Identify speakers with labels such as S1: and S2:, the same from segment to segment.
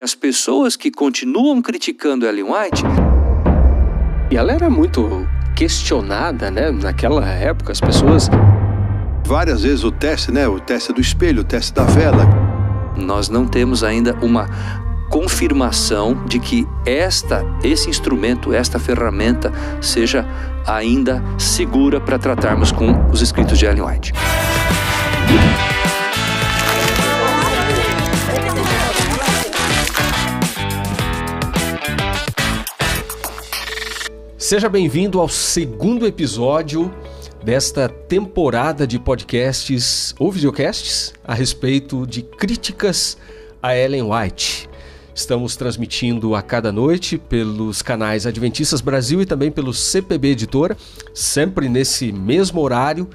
S1: As pessoas que continuam criticando Ellen White...
S2: E ela era muito questionada, né? Naquela época, as pessoas...
S3: Várias vezes o teste, né? O teste do espelho, o teste da vela.
S1: Nós não temos ainda uma confirmação de que esse instrumento, esta ferramenta, seja ainda segura para tratarmos com os escritos de Ellen White.
S2: Seja bem-vindo ao segundo episódio desta temporada de podcasts ou videocasts a respeito de críticas a Ellen White. Estamos transmitindo a cada noite pelos canais Adventistas Brasil e também pelo CPB Editora, sempre nesse mesmo horário,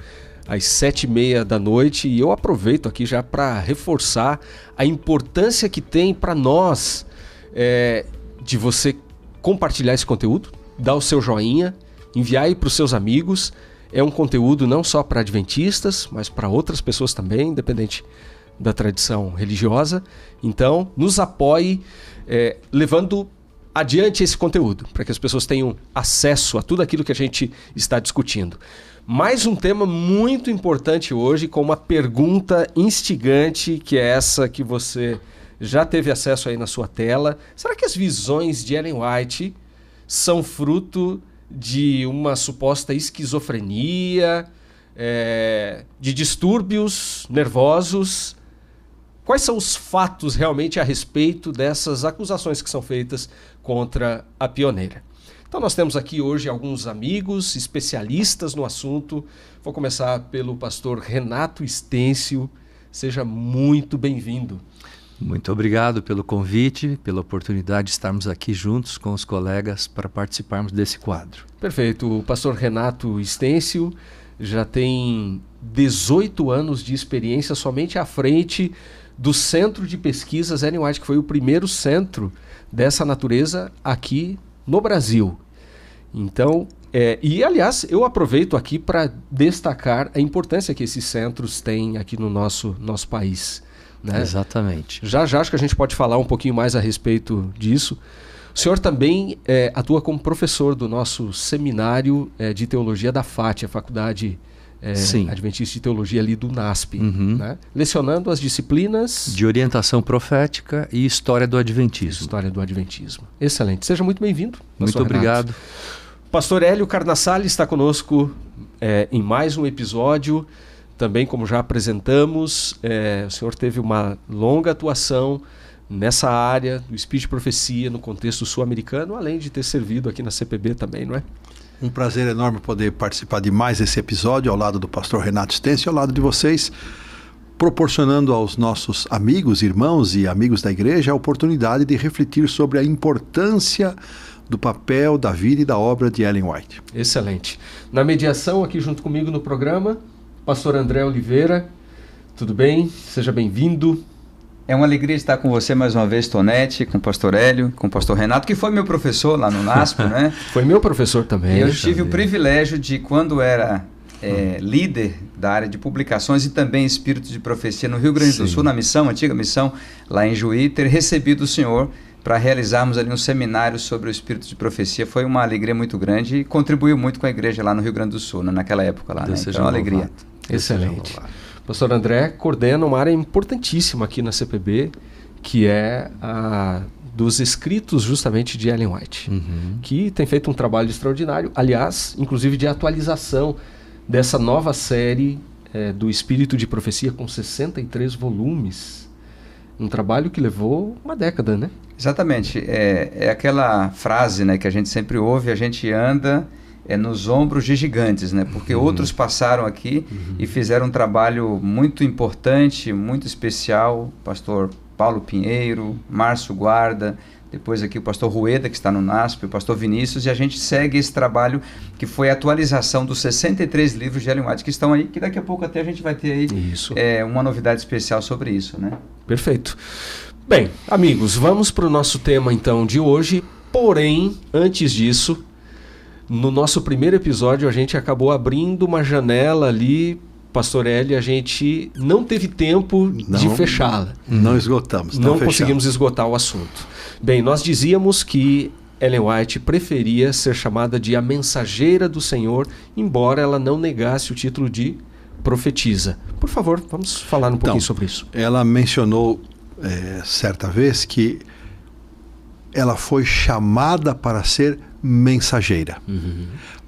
S2: às 7h30 da noite. E eu aproveito aqui já para reforçar a importância que tem para nós de você compartilhar esse conteúdo, dar o seu joinha, enviar aí para os seus amigos. É um conteúdo não só para adventistas, mas para outras pessoas também, independente da tradição religiosa. Então, nos apoie levando adiante esse conteúdo, para que as pessoas tenham acesso a tudo aquilo que a gente está discutindo. Mais um tema muito importante hoje, com uma pergunta instigante, que é essa que você já teve acesso aí na sua tela. Será que as visões de Ellen White são fruto de uma suposta esquizofrenia, de distúrbios nervosos? Quais são os fatos realmente a respeito dessas acusações que são feitas contra a pioneira? Então nós temos aqui hoje alguns amigos, especialistas no assunto. Vou começar pelo pastor Renato Estêncio. Seja muito bem-vindo.
S4: Muito obrigado pelo convite, pela oportunidade de estarmos aqui juntos com os colegas para participarmos desse quadro.
S2: Perfeito. O pastor Renato Estêncio já tem 18 anos de experiência somente à frente do Centro de Pesquisas Ellen White, que foi o primeiro centro dessa natureza aqui no Brasil. Então, aliás, eu aproveito aqui para destacar a importância que esses centros têm aqui no nosso país. Né?
S4: Exatamente.
S2: Já acho que a gente pode falar um pouquinho mais a respeito disso. O senhor também atua como professor do nosso seminário de teologia da FAT, a Faculdade Adventista de Teologia ali do NASP, né? Lecionando as disciplinas
S4: de orientação profética e história do Adventismo.
S2: História do Adventismo. Excelente. Seja muito bem-vindo.
S4: Muito obrigado.
S2: Pastor Hélio Carnassale está conosco em mais um episódio. Também, como já apresentamos, o senhor teve uma longa atuação nessa área do Espírito de Profecia no contexto sul-americano, além de ter servido aqui na CPB também, não é?
S3: Um prazer enorme poder participar de mais esse episódio ao lado do pastor Renato Estêncio, ao lado de vocês, proporcionando aos nossos amigos, irmãos e amigos da igreja a oportunidade de refletir sobre a importância do papel, da vida e da obra de Ellen White.
S2: Excelente. Na mediação, aqui junto comigo no programa, pastor André Oliveira. Tudo bem? Seja bem-vindo.
S5: É uma alegria estar com você mais uma vez, Tonete, com o pastor Hélio, com o pastor Renato, que foi meu professor lá no NASP, né?
S2: Foi meu professor também.
S5: Eu tive o privilégio de, quando era líder da área de publicações e também espírito de profecia no Rio Grande do Sul, na missão, antiga missão, lá em Juí, ter recebido o senhor para realizarmos ali um seminário sobre o espírito de profecia. Foi uma alegria muito grande e contribuiu muito com a igreja lá no Rio Grande do Sul, naquela época lá. Né? Então, uma alegria.
S2: Excelente. Pastor André coordena uma área importantíssima aqui na CPB, que é a dos escritos justamente de Ellen White, que tem feito um trabalho extraordinário, aliás, inclusive de atualização dessa nova série do Espírito de Profecia com 63 volumes. Um trabalho que levou uma década, né?
S5: Exatamente. É aquela frase, né, que a gente sempre ouve, a gente anda nos ombros de gigantes, né? Porque outros passaram aqui e fizeram um trabalho muito importante, muito especial. Pastor Paulo Pinheiro, Márcio Guarda, depois aqui o pastor Rueda, que está no NASP, o pastor Vinícius, e a gente segue esse trabalho que foi a atualização dos 63 livros de Ellen White que estão aí, que daqui a pouco até a gente vai ter aí uma novidade especial sobre isso, né?
S2: Perfeito. Bem, amigos, vamos para o nosso tema então de hoje, porém, antes disso, no nosso primeiro episódio a gente acabou abrindo uma janela ali Pastor Hélio, a gente não teve tempo de fechá-la.
S3: Não esgotamos.
S2: Não conseguimos esgotar o assunto. Bem, nós dizíamos que Ellen White preferia ser chamada de a mensageira do Senhor, embora ela não negasse o título de profetisa. Por favor, vamos falar um pouquinho sobre isso.
S3: Ela mencionou certa vez que ela foi chamada para ser mensageira.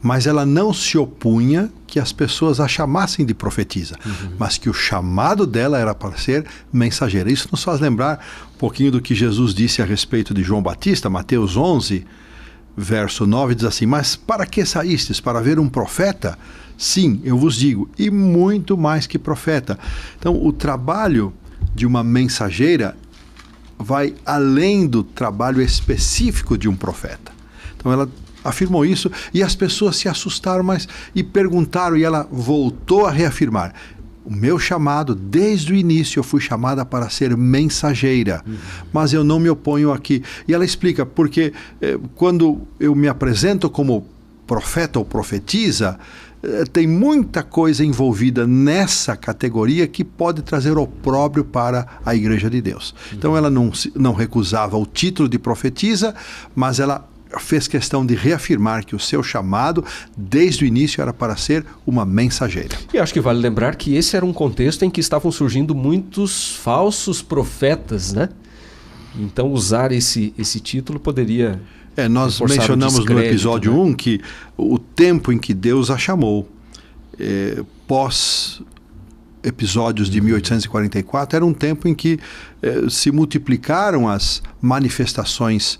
S3: Mas ela não se opunha que as pessoas a chamassem de profetisa, mas que o chamado dela era para ser mensageira. Isso nos faz lembrar um pouquinho do que Jesus disse a respeito de João Batista. Mateus 11, verso 9, diz assim: mas para que saístes? Para ver um profeta? Sim, eu vos digo, e muito mais que profeta. Então, o trabalho de uma mensageira vai além do trabalho específico de um profeta. Então ela afirmou isso e as pessoas se assustaram e perguntaram, e ela voltou a reafirmar: o meu chamado, desde o início eu fui chamada para ser mensageira, mas eu não me oponho aqui. E ela explica, porque quando eu me apresento como profeta ou profetisa, tem muita coisa envolvida nessa categoria que pode trazer opróbrio para a Igreja de Deus. Então ela não recusava o título de profetisa, mas ela fez questão de reafirmar que o seu chamado, desde o início, era para ser uma mensageira.
S2: E acho que vale lembrar que esse era um contexto em que estavam surgindo muitos falsos profetas, né? Então usar esse título poderia...
S3: nós mencionamos no episódio 1 que o tempo em que Deus a chamou, pós episódios de 1844, era um tempo em que se multiplicaram as manifestações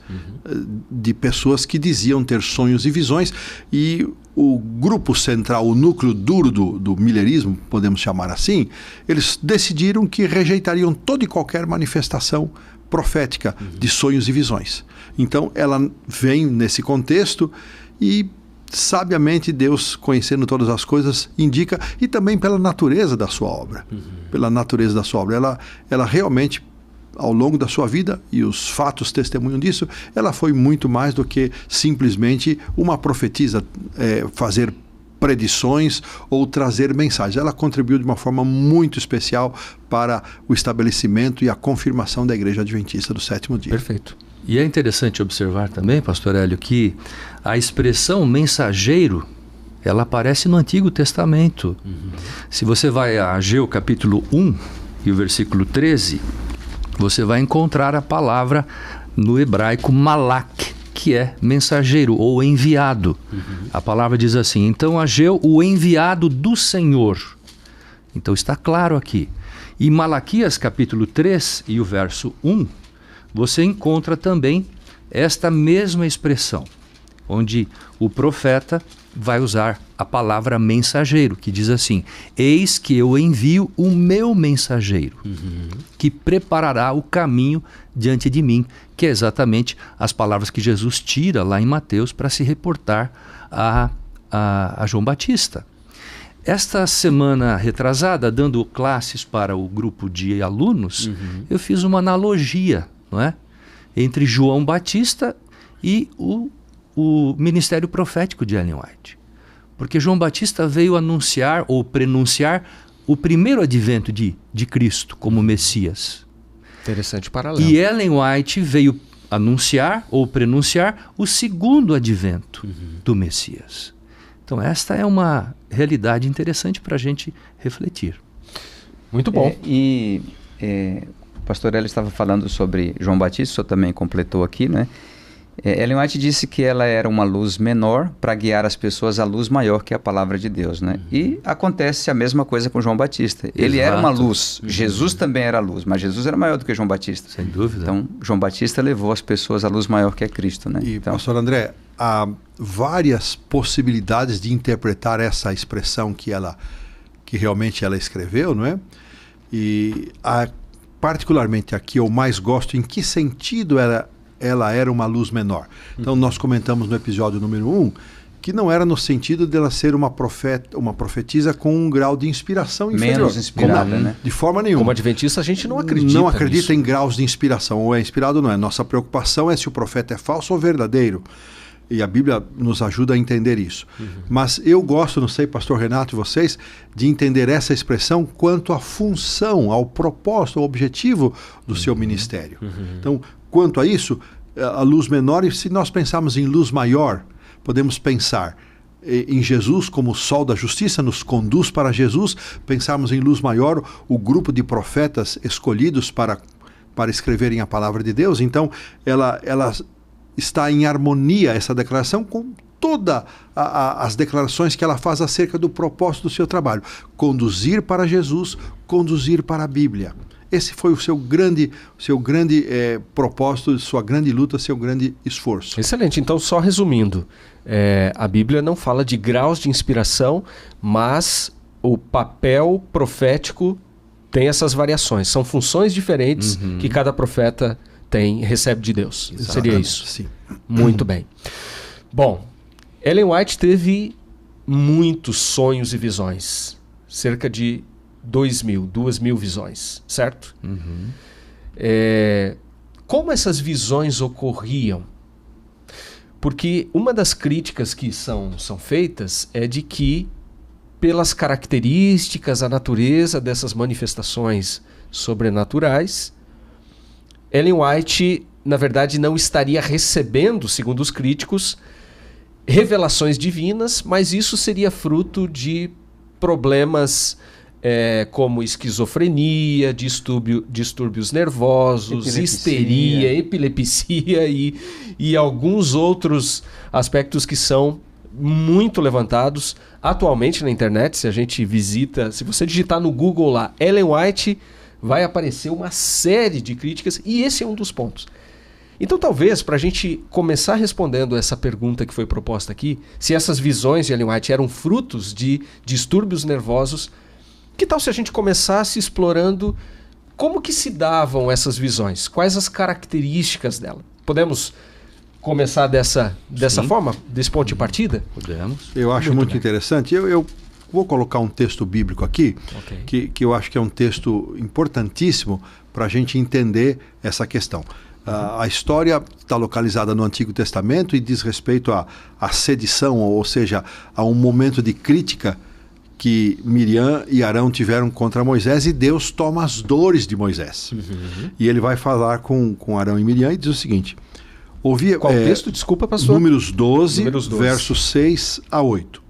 S3: de pessoas que diziam ter sonhos e visões, e o grupo central, o núcleo duro do millerismo, podemos chamar assim, eles decidiram que rejeitariam toda e qualquer manifestação profética de sonhos e visões. Então ela vem nesse contexto e sabiamente Deus, conhecendo todas as coisas, indica, e também pela natureza da sua obra. Pela natureza da sua obra. Ela realmente, ao longo da sua vida, e os fatos testemunham disso, ela foi muito mais do que simplesmente uma profetisa, fazer predições ou trazer mensagens. Ela contribuiu de uma forma muito especial para o estabelecimento e a confirmação da Igreja Adventista do Sétimo Dia.
S1: Perfeito. E é interessante observar também, pastor Hélio, que a expressão mensageiro, ela aparece no Antigo Testamento. Se você vai a Ageu capítulo 1 e o versículo 13, você vai encontrar a palavra no hebraico malak, que é mensageiro ou enviado. A palavra diz assim: então Ageu, o enviado do Senhor. Então está claro aqui. E Malaquias capítulo 3 e o verso 1, você encontra também esta mesma expressão, onde o profeta vai usar a palavra mensageiro, que diz assim: eis que eu envio o meu mensageiro, que preparará o caminho diante de mim, que é exatamente as palavras que Jesus tira lá em Mateus para se reportar a João Batista. Esta semana retrasada, dando classes para o grupo de alunos, eu fiz uma analogia, não é? Entre João Batista e o ministério profético de Ellen White. Porque João Batista veio anunciar ou prenunciar o primeiro advento de Cristo como Messias.
S2: Interessante paralelo.
S1: E Ellen White veio anunciar ou prenunciar o segundo advento do Messias. Então esta é uma realidade interessante para a gente refletir.
S2: Muito bom.
S5: O pastor Hélio estava falando sobre João Batista, o senhor também completou aqui, né? Ellen White disse que ela era uma luz menor para guiar as pessoas à luz maior, que é a palavra de Deus, né? E acontece a mesma coisa com João Batista. Ele era uma luz, Jesus também era luz, mas Jesus era maior do que João Batista.
S1: Sem dúvida.
S5: Então, João Batista levou as pessoas à luz maior que é Cristo, né?
S3: E,
S5: então,
S3: pastor André, há várias possibilidades de interpretar essa expressão que realmente ela escreveu, não é? E particularmente aqui eu mais gosto em que sentido ela era uma luz menor. Então nós comentamos no episódio número 1 que não era no sentido dela ser uma profetisa com um grau de inspiração inferior.
S5: Menos inspirada, né?
S3: De forma nenhuma.
S2: Como adventista a gente não acredita
S3: Não acredita
S2: nisso.
S3: em graus de inspiração. Ou é inspirado ou não é. Nossa preocupação é se o profeta é falso ou verdadeiro. E a Bíblia nos ajuda a entender isso. Mas eu gosto, não sei, pastor Renato e vocês, de entender essa expressão quanto à função, ao propósito, ao objetivo do seu ministério. Então, quanto a isso, a luz menor, e se nós pensarmos em luz maior, podemos pensar em Jesus como o sol da justiça, nos conduz para Jesus. Pensarmos em luz maior, o grupo de profetas escolhidos para escreverem a palavra de Deus. Então, ela está em harmonia, essa declaração, com todas as declarações que ela faz acerca do propósito do seu trabalho. Conduzir para Jesus, conduzir para a Bíblia. Esse foi o seu grande propósito, sua grande luta, seu grande esforço.
S2: Excelente. Então, só resumindo, a Bíblia não fala de graus de inspiração, mas o papel profético tem essas variações. São funções diferentes que cada profeta recebe de Deus.
S3: Exatamente.
S2: Seria isso?
S3: Sim.
S2: Muito bem. Bom, Ellen White teve muitos sonhos e visões. Cerca de 2.000 visões, certo? Como essas visões ocorriam? Porque uma das críticas que são feitas é de que, pelas características, a natureza dessas manifestações sobrenaturais, Ellen White, na verdade, não estaria recebendo, segundo os críticos, revelações divinas, mas isso seria fruto de problemas como esquizofrenia, distúrbios nervosos, histeria, epilepsia e alguns outros aspectos que são muito levantados atualmente na internet. Se você digitar no Google lá, Ellen White, vai aparecer uma série de críticas, e esse é um dos pontos. Então, talvez, para a gente começar respondendo essa pergunta que foi proposta aqui, se essas visões de Ellen White eram frutos de distúrbios nervosos, que tal se a gente começasse explorando como que se davam essas visões? Quais as características dela? Podemos começar dessa forma, desse ponto de partida?
S1: Podemos.
S3: Eu acho muito interessante. Eu vou colocar um texto bíblico aqui, que eu acho que é um texto importantíssimo para a gente entender essa questão. A história está localizada no Antigo Testamento e diz respeito à sedição, ou seja, a um momento de crítica que Miriam e Arão tiveram contra Moisés, e Deus toma as dores de Moisés. E ele vai falar com Arão e Miriam e diz o seguinte:
S2: qual texto? Desculpa, pastor.
S3: Números 12, versos 6 a 8.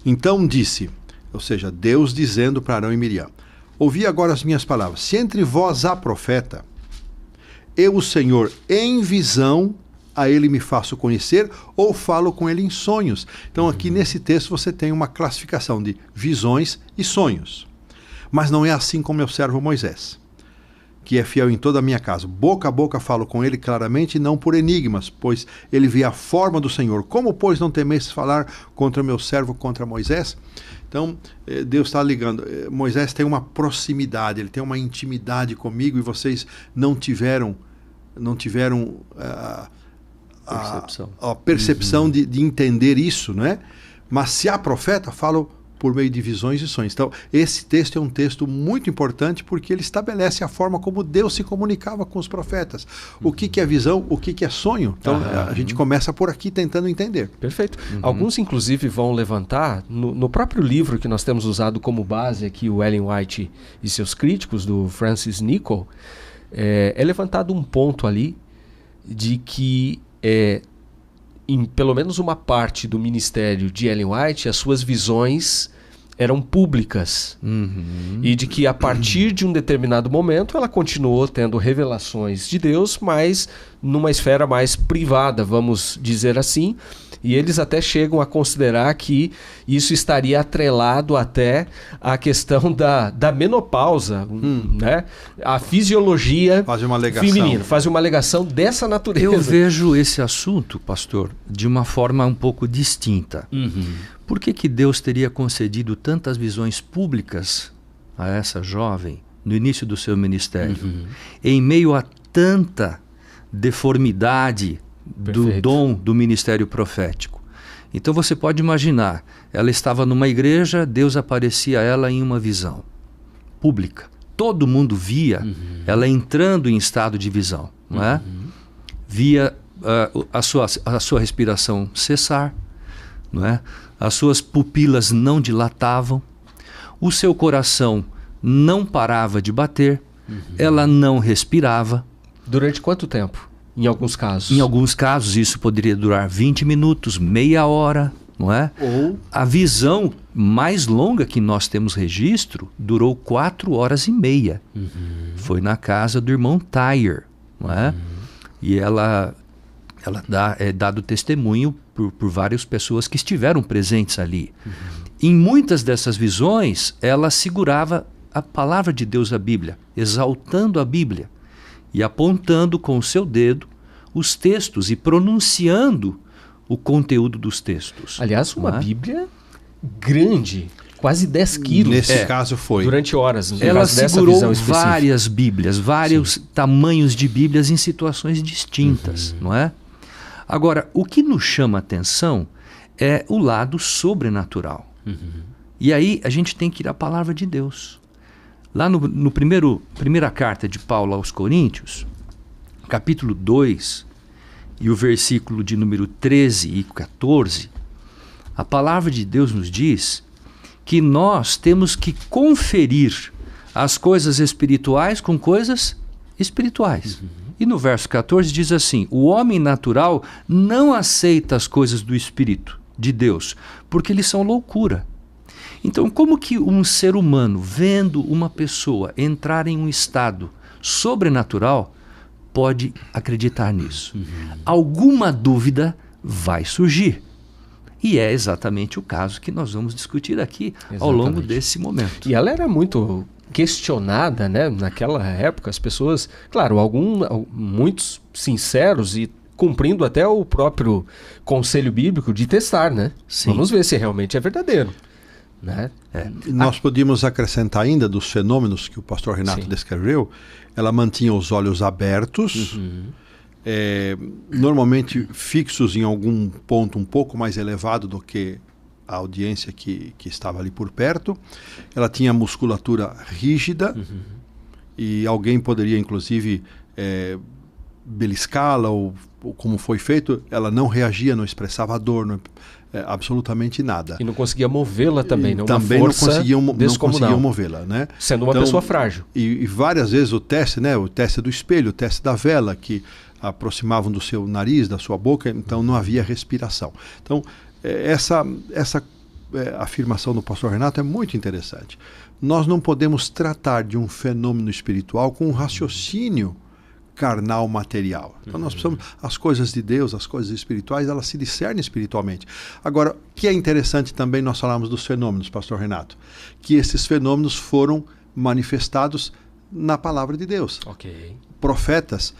S3: Então disse, ou seja, Deus dizendo para Arão e Miriam: ouvi agora as minhas palavras. Se entre vós há profeta, eu, o Senhor, em visão, a ele me faço conhecer, ou falo com ele em sonhos. Então aqui nesse texto você tem uma classificação de visões e sonhos. Mas não é assim com meu servo Moisés, que é fiel em toda a minha casa. Boca a boca falo com ele claramente, não por enigmas, pois ele vê a forma do Senhor. Como, pois, não temestes falar contra meu servo, contra Moisés? Então, Deus está ligando. Moisés tem uma proximidade, ele tem uma intimidade comigo, e vocês não tiveram a percepção de entender isso, né? Mas se há profeta, falo por meio de visões e sonhos. Então, esse texto é um texto muito importante, porque ele estabelece a forma como Deus se comunicava com os profetas. O que é visão, o que é sonho. Então, a gente começa por aqui tentando entender.
S2: Perfeito. Alguns, inclusive, vão levantar, no próprio livro que nós temos usado como base aqui, o Ellen White e seus críticos, do Francis Nichol, é levantado um ponto ali de que em pelo menos uma parte do ministério de Ellen White, as suas visões eram públicas. E de que a partir de um determinado momento ela continuou tendo revelações de Deus, mas numa esfera mais privada, vamos dizer assim. E eles até chegam a considerar que isso estaria atrelado até à questão da menopausa, né? A fisiologia feminina. Faz uma alegação dessa natureza.
S1: Eu vejo esse assunto, pastor, de uma forma um pouco distinta. Por que Deus teria concedido tantas visões públicas a essa jovem no início do seu ministério, em meio a tanta deformidade do dom do ministério profético? Então você pode imaginar, ela estava numa igreja, Deus aparecia a ela em uma visão pública. Todo mundo via ela entrando em estado de visão, não é? Via a sua respiração cessar, não é? As suas pupilas não dilatavam, o seu coração não parava de bater, ela não respirava.
S2: Durante quanto tempo? Em alguns casos?
S1: Em alguns casos isso poderia durar 20 minutos, meia hora, não é?
S2: Ou
S1: a visão mais longa que nós temos registro durou 4 horas e meia. Foi na casa do irmão Tyre, não é? E ela é dado testemunho por várias pessoas que estiveram presentes ali. Em muitas dessas visões, ela segurava a palavra de Deus, a Bíblia, exaltando a Bíblia e apontando com o seu dedo os textos e pronunciando o conteúdo dos textos.
S2: Aliás, uma Bíblia grande, quase 10 quilos.
S3: Nesse caso foi.
S2: Durante horas.
S1: Ela segurou várias Bíblias, vários tamanhos de Bíblias em situações distintas, não é? Agora, o que nos chama a atenção é o lado sobrenatural. E aí a gente tem que ir à palavra de Deus. Lá no primeira carta de Paulo aos Coríntios, capítulo 2, e o versículo de número 13 e 14, a palavra de Deus nos diz que nós temos que conferir as coisas espirituais com coisas espirituais. E no verso 14 diz assim: o homem natural não aceita as coisas do Espírito de Deus, porque eles são loucura. Então, como que um ser humano, vendo uma pessoa entrar em um estado sobrenatural, pode acreditar nisso? Alguma dúvida vai surgir. E é exatamente o caso que nós vamos discutir aqui ao longo desse momento.
S2: E ela era muito questionada, né? Naquela época, as pessoas, claro, muitos sinceros e cumprindo até o próprio conselho bíblico de testar, né?
S1: Sim.
S2: Vamos ver se realmente é verdadeiro. Né?
S3: Nós podíamos acrescentar ainda dos fenômenos que o pastor Renato descreveu. Ela mantinha os olhos abertos, normalmente fixos em algum ponto um pouco mais elevado do que a audiência que estava ali por perto. Ela tinha musculatura rígida e alguém poderia inclusive beliscá-la ou como foi feito. Ela não reagia, não expressava dor, absolutamente nada.
S2: E não conseguia movê-la também, né?
S3: Também não conseguiam movê-la, né?
S2: Sendo uma pessoa frágil.
S3: E várias vezes o teste, né? O teste do espelho, o teste da vela, que aproximavam do seu nariz, da sua boca, então não havia respiração. Então, essa afirmação do pastor Renato é muito interessante. Nós não podemos tratar de um fenômeno espiritual com um raciocínio carnal material. Então nós precisamos, as coisas de Deus, as coisas espirituais, elas se discernem espiritualmente. Agora, o que é interessante também, nós falamos dos fenômenos, pastor Renato, que esses fenômenos foram manifestados na palavra de Deus. Profetas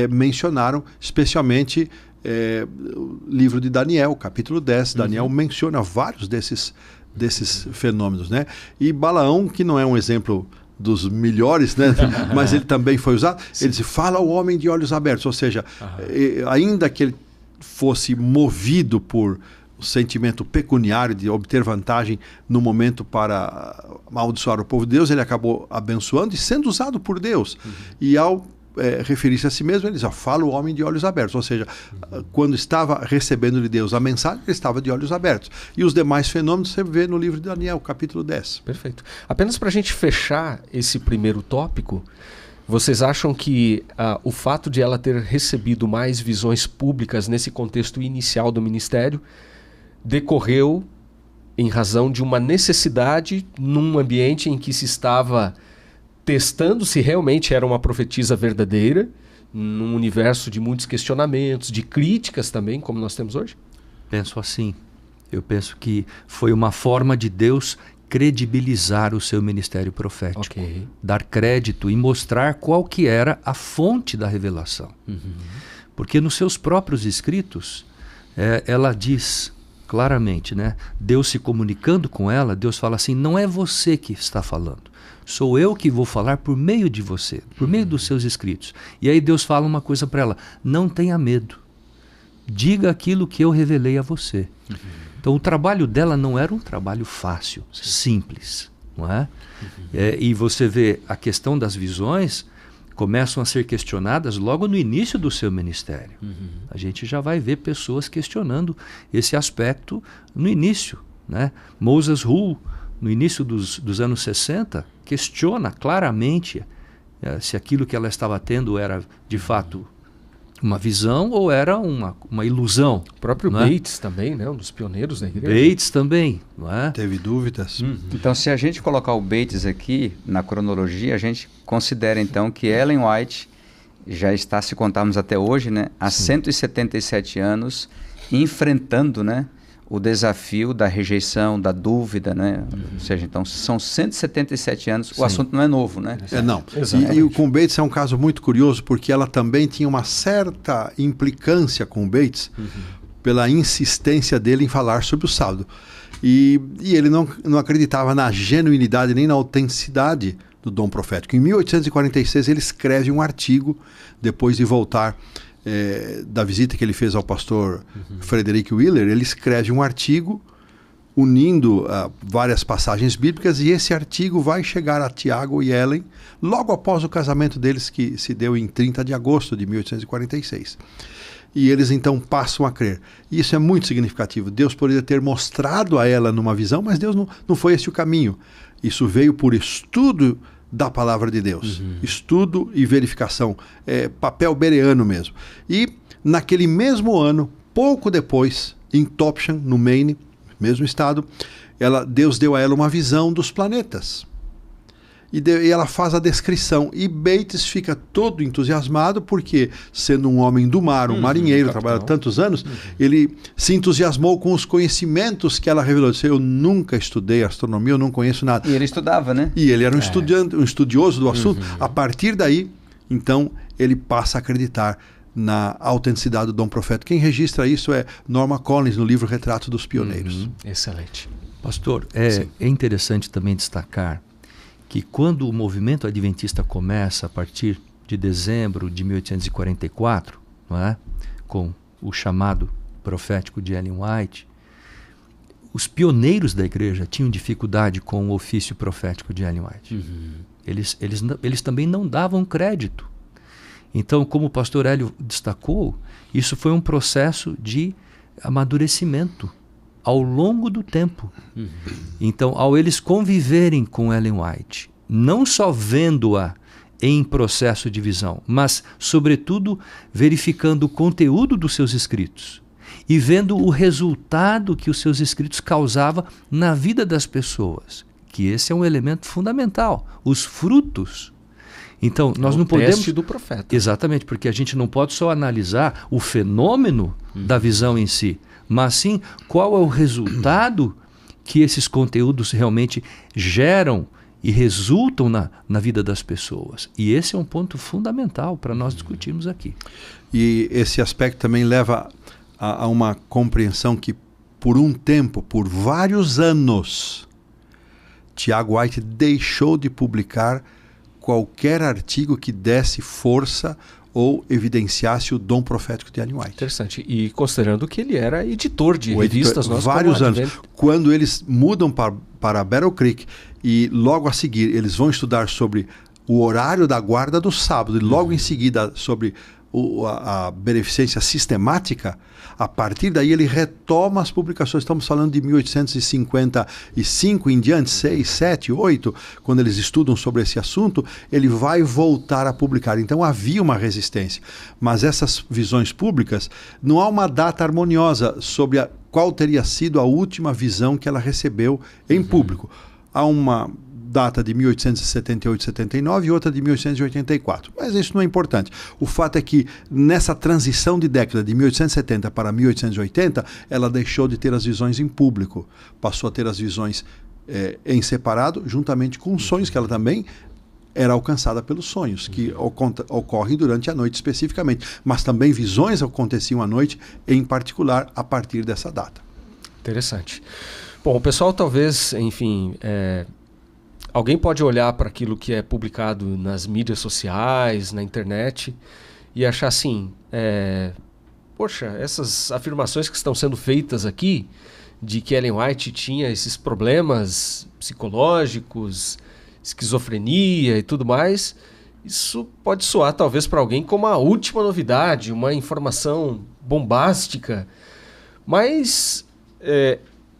S3: mencionaram, especialmente o livro de Daniel, capítulo 10, Daniel menciona vários desses fenômenos, né? E Balaão, que não é um exemplo dos melhores, né? Mas ele também foi usado. Ele diz: fala ao homem de olhos abertos, ou seja, ainda que ele fosse movido por o sentimento pecuniário de obter vantagem no momento para amaldiçoar o povo de Deus, ele acabou abençoando e sendo usado por Deus. E ao referir-se a si mesmo, ele diz: fala o homem de olhos abertos, ou seja, quando estava recebendo de Deus a mensagem, ele estava de olhos abertos. E os demais fenômenos você vê no livro de Daniel, capítulo 10.
S2: Perfeito. Apenas para a gente fechar esse primeiro tópico, vocês acham que o fato de ela ter recebido mais visões públicas nesse contexto inicial do ministério decorreu em razão de uma necessidade num ambiente em que se estava testando se realmente era uma profetisa verdadeira, num universo de muitos questionamentos, de críticas também, como nós temos hoje?
S1: Penso assim. Eu penso que foi uma forma de Deus credibilizar o seu ministério profético. Dar crédito e mostrar qual que era a fonte da revelação. Porque nos seus próprios escritos, ela diz claramente, né? Deus se comunicando com ela, Deus fala assim: não é você que está falando. Sou eu que vou falar por meio de você, por meio dos seus escritos. E aí Deus fala uma coisa para ela: não tenha medo. Diga aquilo que eu revelei a você. Então o trabalho dela não era um trabalho fácil, simples, não é? E você vê a questão das visões
S4: começam a ser questionadas logo no início do seu ministério. A gente já vai ver pessoas questionando esse aspecto no início, né? Moses Hull, no início dos anos 60, questiona claramente se aquilo que ela estava tendo era de fato uma visão ou era uma ilusão.
S2: O próprio
S4: não é?
S2: Bates também, né? Um dos pioneiros da igreja.
S4: Bates também, não é?
S3: Teve dúvidas.
S5: Então, se a gente colocar o Bates aqui na cronologia, a gente considera então que Ellen White já está, se contarmos até hoje, né, há 177 anos, enfrentando, né, o desafio da rejeição, da dúvida, né? Ou seja, então são 177 anos, o assunto não é novo, né?
S3: Não.
S2: Exatamente.
S3: E com o Bates é um caso muito curioso, porque ela também tinha uma certa implicância com o Bates pela insistência dele em falar sobre o sábado. E ele não acreditava na genuinidade nem na autenticidade do dom profético. Em 1846 ele escreve um artigo, depois de voltar da visita que ele fez ao pastor Frederick Wheeler, ele escreve um artigo unindo várias passagens bíblicas, e esse artigo vai chegar a Tiago e Ellen logo após o casamento deles, que se deu em 30 de agosto de 1846. E eles então passam a crer. E isso é muito significativo. Deus poderia ter mostrado a ela numa visão, mas Deus não foi esse o caminho. Isso veio por estudo da palavra de Deus. Estudo e verificação. Papel bereano mesmo. E naquele mesmo ano, pouco depois, em Topsham, no Maine, mesmo estado, Deus deu a ela uma visão dos planetas. E ela faz a descrição. E Bates fica todo entusiasmado, porque, sendo um homem do mar, um marinheiro, trabalhado tantos anos, ele se entusiasmou com os conhecimentos que ela revelou. Ele disse: eu nunca estudei astronomia, eu não conheço nada.
S5: E ele estudava, né?
S3: E ele era um estudioso do assunto. A partir daí, então, ele passa a acreditar na autenticidade do dom profético. Quem registra isso é Norma Collins, no livro Retrato dos Pioneiros.
S2: Excelente.
S4: Pastor, é interessante também destacar que quando o movimento adventista começa a partir de dezembro de 1844, não é? Com o chamado profético de Ellen White, os pioneiros da igreja tinham dificuldade com o ofício profético de Ellen White. Eles também não davam crédito. Então, como o pastor Hélio destacou, isso foi um processo de amadurecimento ao longo do tempo. Então, ao eles conviverem com Ellen White, não só vendo-a em processo de visão, mas, sobretudo, verificando o conteúdo dos seus escritos e vendo o resultado que os seus escritos causavam na vida das pessoas, que esse é um elemento fundamental, os frutos. Então, nós não podemos...
S2: teste do profeta.
S4: Exatamente, porque a gente não pode só analisar o fenômeno da visão em si, mas sim qual é o resultado que esses conteúdos realmente geram e resultam na vida das pessoas. E esse é um ponto fundamental para nós discutirmos aqui.
S3: E esse aspecto também leva a uma compreensão que, por um tempo, por vários anos, Tiago White deixou de publicar qualquer artigo que desse força ou evidenciasse o dom profético de Ellen White.
S2: Interessante. E considerando que ele era editor de revistas, nós
S3: vários anos. Quando eles mudam para Battle Creek e logo a seguir eles vão estudar sobre o horário da guarda do sábado e logo em seguida sobre a beneficência sistemática, a partir daí ele retoma as publicações. Estamos falando de 1855 em diante, 6, 7, 8, quando eles estudam sobre esse assunto, ele vai voltar a publicar. Então havia uma resistência. Mas essas visões públicas, não há uma data harmoniosa sobre qual teria sido a última visão que ela recebeu em público. Há uma data de 1878, 79 e outra de 1884. Mas isso não é importante. O fato é que nessa transição de década de 1870 para 1880, ela deixou de ter as visões em público. Passou a ter as visões em separado, juntamente com os sonhos, que ela também era alcançada pelos sonhos, que ocorrem durante a noite especificamente. Mas também visões aconteciam à noite, em particular, a partir dessa data.
S2: Interessante. Bom, o pessoal talvez, enfim... Alguém pode olhar para aquilo que é publicado nas mídias sociais, na internet, e achar assim, poxa, essas afirmações que estão sendo feitas aqui, de que Ellen White tinha esses problemas psicológicos, esquizofrenia e tudo mais, Isso pode soar talvez para alguém como a última novidade, uma informação bombástica. Mas,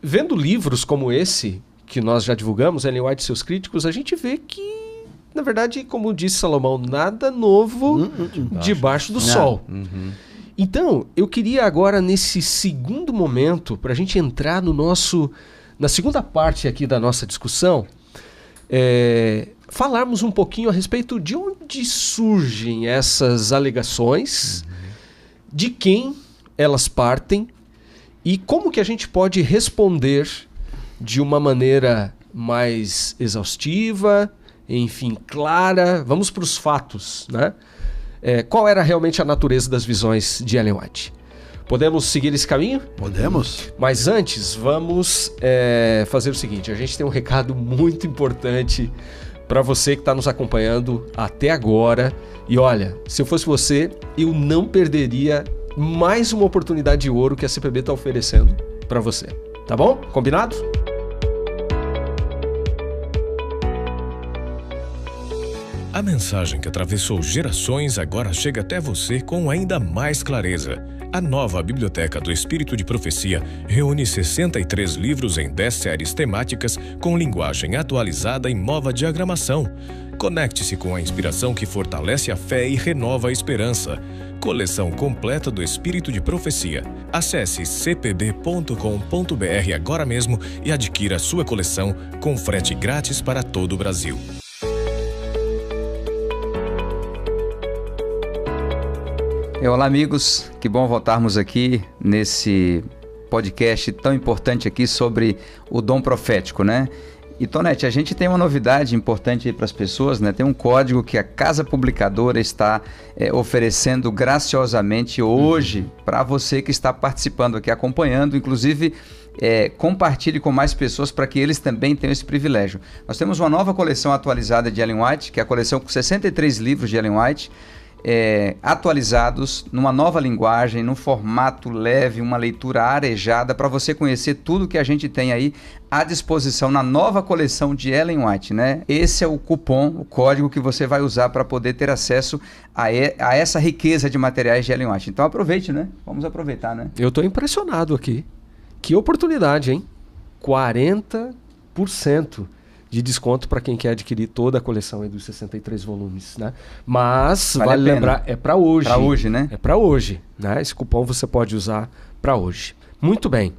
S2: vendo livros como esse, que nós já divulgamos, Ellen White e seus críticos, a gente vê que, na verdade, como disse Salomão, nada novo debaixo do sol. Então, eu queria agora, nesse segundo momento, para a gente entrar na segunda parte aqui da nossa discussão, falarmos um pouquinho a respeito de onde surgem essas alegações, de quem elas partem e como que a gente pode responder de uma maneira mais exaustiva, enfim, clara. Vamos para os fatos, né? Qual era realmente a natureza das visões de Ellen White? Podemos seguir esse caminho?
S3: Podemos.
S2: Mas antes, vamos fazer o seguinte. A gente tem um recado muito importante para você que está nos acompanhando até agora. E olha, se eu fosse você, eu não perderia mais uma oportunidade de ouro que a CPB está oferecendo para você. Tá bom? Combinado?
S6: A mensagem que atravessou gerações agora chega até você com ainda mais clareza. A nova Biblioteca do Espírito de Profecia reúne 63 livros em 10 séries temáticas com linguagem atualizada e nova diagramação. Conecte-se com a inspiração que fortalece a fé e renova a esperança. Coleção completa do Espírito de Profecia. Acesse cpb.com.br agora mesmo e adquira sua coleção com frete grátis para todo o Brasil.
S5: Olá, amigos, que bom voltarmos aqui nesse podcast tão importante aqui sobre o dom profético, né? E Tonete, a gente tem uma novidade importante para as pessoas, né? Tem um código que a Casa Publicadora está oferecendo graciosamente hoje para você que está participando aqui, acompanhando, inclusive compartilhe com mais pessoas para que eles também tenham esse privilégio. Nós temos uma nova coleção atualizada de Ellen White, que é a coleção com 63 livros de Ellen White, atualizados numa nova linguagem, num formato leve, uma leitura arejada, para você conhecer tudo que a gente tem aí à disposição na nova coleção de Ellen White, né? Esse é o cupom, o código que você vai usar para poder ter acesso a essa riqueza de materiais de Ellen White. Então aproveite, né? Vamos aproveitar, né?
S2: Eu estou impressionado aqui. Que oportunidade, hein? 40% de desconto para quem quer adquirir toda a coleção aí dos 63 volumes, né? Mas vale lembrar, é para hoje.
S5: Para hoje, né?
S2: É para hoje, né? Esse cupom você pode usar para hoje. Muito bem.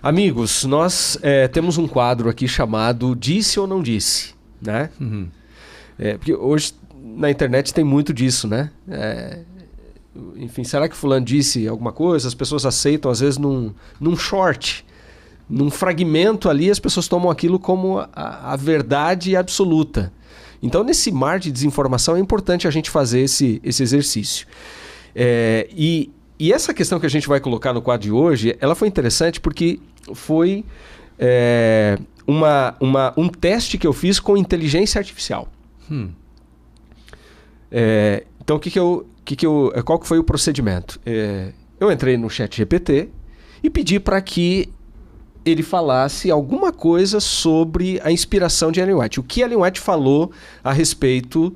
S2: Amigos, nós temos um quadro aqui chamado Disse ou Não Disse, né? Porque hoje na internet tem muito disso, né? Enfim, será que fulano disse alguma coisa? As pessoas aceitam, às vezes, num short, num fragmento ali, as pessoas tomam aquilo como a verdade absoluta. Então, nesse mar de desinformação, é importante a gente fazer esse exercício. E essa questão que a gente vai colocar no quadro de hoje, ela foi interessante porque foi um teste que eu fiz com inteligência artificial. Então, qual que foi o procedimento? Eu entrei no ChatGPT e pedi para que ele falasse alguma coisa sobre a inspiração de Ellen White. O que Ellen White falou a respeito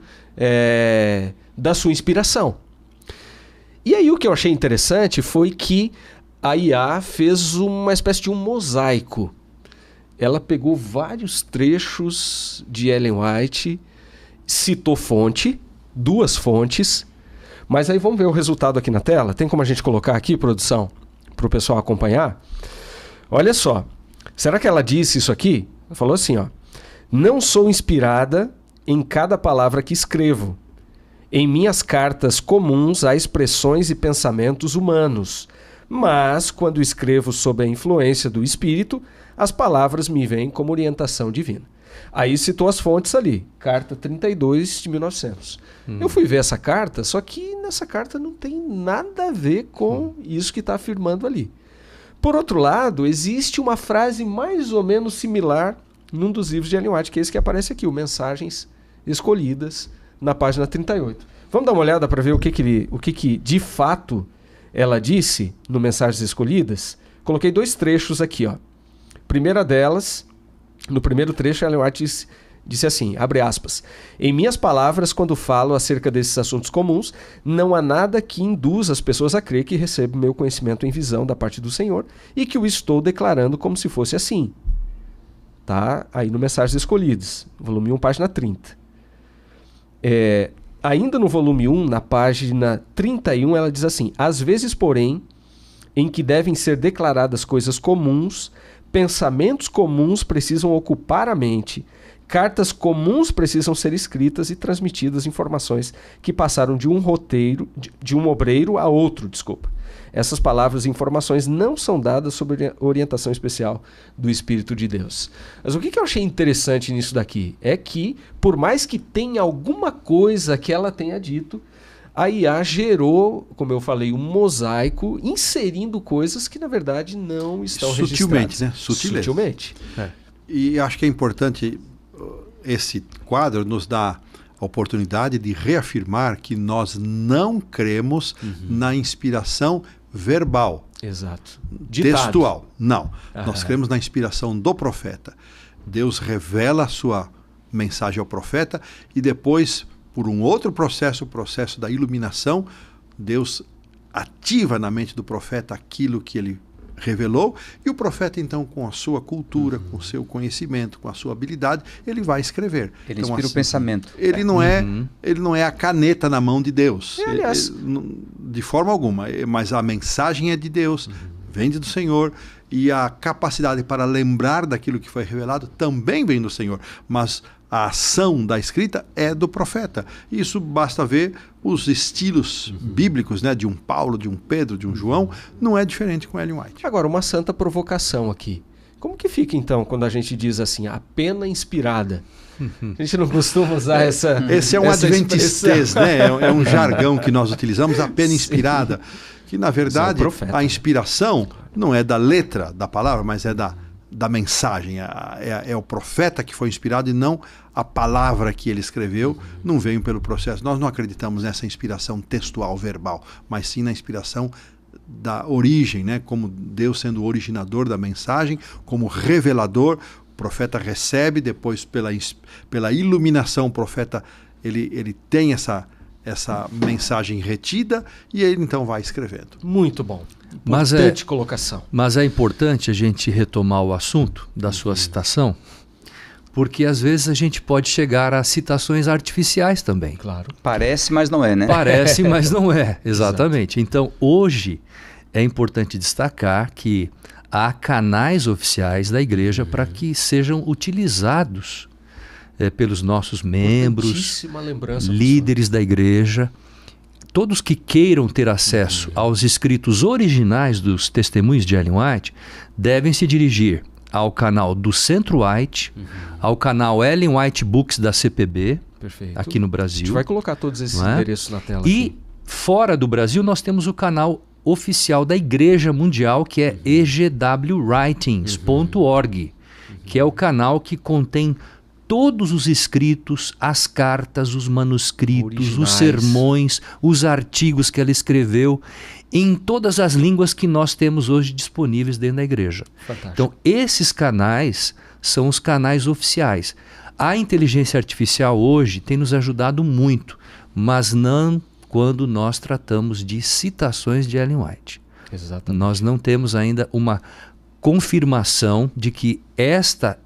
S2: da sua inspiração. E aí o que eu achei interessante foi que a IA fez uma espécie de um mosaico. Ela pegou vários trechos de Ellen White, citou fonte, 2 fontes, mas aí vamos ver o resultado aqui na tela. Tem como a gente colocar aqui, produção, para o pessoal acompanhar? Olha só, será que ela disse isso aqui? Ela falou assim, ó: não sou inspirada em cada palavra que escrevo. Em minhas cartas comuns há expressões e pensamentos humanos, mas quando escrevo sob a influência do Espírito, as palavras me vêm como orientação divina. Aí citou as fontes ali, carta 32 de 1900. Eu fui ver essa carta, só que nessa carta não tem nada a ver com isso que está afirmando ali. Por outro lado, existe uma frase mais ou menos similar num dos livros de Ellen White, que é esse que aparece aqui, o Mensagens Escolhidas, na página 38. Vamos dar uma olhada para ver o que de fato ela disse no Mensagens Escolhidas? Coloquei 2 trechos aqui, ó. Primeira delas, no primeiro trecho, Ellen White Disse assim, abre aspas, em minhas palavras, quando falo acerca desses assuntos comuns, não há nada que induza as pessoas a crer que recebo meu conhecimento em visão da parte do Senhor e que o estou declarando como se fosse assim. Tá aí no Mensagens Escolhidas, volume 1, página 30. Ainda no volume 1, na página 31, ela diz assim, às vezes, porém, em que devem ser declaradas coisas comuns, pensamentos comuns precisam ocupar a mente, cartas comuns precisam ser escritas e transmitidas informações que passaram de um roteiro, de um obreiro a outro, Essas palavras e informações não são dadas sob orientação especial do Espírito de Deus. Mas o que eu achei interessante nisso daqui é que, por mais que tenha alguma coisa que ela tenha dito, a IA gerou, como eu falei, um mosaico inserindo coisas que, na verdade, não estão
S3: sutilmente,
S2: registradas.
S3: né?
S2: Sutilmente.
S3: E acho que é importante, esse quadro nos dá a oportunidade de reafirmar que nós não cremos na inspiração verbal.
S2: Exato.
S3: Textual. Não. Nós cremos na inspiração do profeta. Deus revela a sua mensagem ao profeta e depois, por um outro processo, o processo da iluminação, Deus ativa na mente do profeta aquilo que ele revelou, e o profeta, então, com a sua cultura, com o seu conhecimento, com a sua habilidade, ele vai escrever.
S5: Ele
S3: então,
S5: inspira o pensamento.
S3: Ele não é a caneta na mão de Deus.
S2: Aliás,
S3: de forma alguma. Mas a mensagem é de Deus, vem do Senhor, e a capacidade para lembrar daquilo que foi revelado também vem do Senhor. Mas a ação da escrita é do profeta. Isso basta ver os estilos bíblicos, né, de um Paulo, de um Pedro, de um João, não é diferente com Ellen White.
S2: Agora, uma santa provocação aqui. Como que fica, então, quando a gente diz assim, a pena inspirada? A gente não costuma usar essa
S3: Esse é um adventistês, né? É um jargão que nós utilizamos, a pena inspirada. Que, na verdade, a inspiração não é da letra da palavra, mas é da mensagem. É o profeta que foi inspirado e não a palavra que ele escreveu, não veio pelo processo. Nós não acreditamos nessa inspiração textual, verbal, mas sim na inspiração da origem, né? Como Deus sendo o originador da mensagem, como revelador. O profeta recebe, depois pela iluminação, o profeta ele tem essa mensagem retida e ele então vai escrevendo.
S2: Muito bom. Importante colocação.
S4: Mas é importante a gente retomar o assunto da sua citação, porque às vezes a gente pode chegar a citações artificiais também.
S2: Claro.
S5: Parece, mas não é, né?
S4: Parece, mas não é. Exatamente. Então, hoje é importante destacar que há canais oficiais da igreja para que sejam utilizados pelos nossos membros, líderes da igreja, todos que queiram ter acesso aos escritos originais dos testemunhos de Ellen White devem se dirigir ao canal do Centro White, ao canal Ellen White Books da CPB, aqui no Brasil.
S2: A gente vai colocar todos esses endereços na tela.
S4: E
S2: aqui.
S4: Fora do Brasil nós temos o canal oficial da Igreja Mundial, que é egwritings.org, que é o canal que contém todos os escritos, as cartas, os manuscritos, originais, os sermões, os artigos que ela escreveu em todas as línguas que nós temos hoje disponíveis dentro da igreja.
S2: Fantástico.
S4: Então, esses canais são os canais oficiais. A inteligência artificial hoje tem nos ajudado muito, mas não quando nós tratamos de citações de Ellen White.
S2: Exatamente.
S4: Nós não temos ainda uma confirmação de que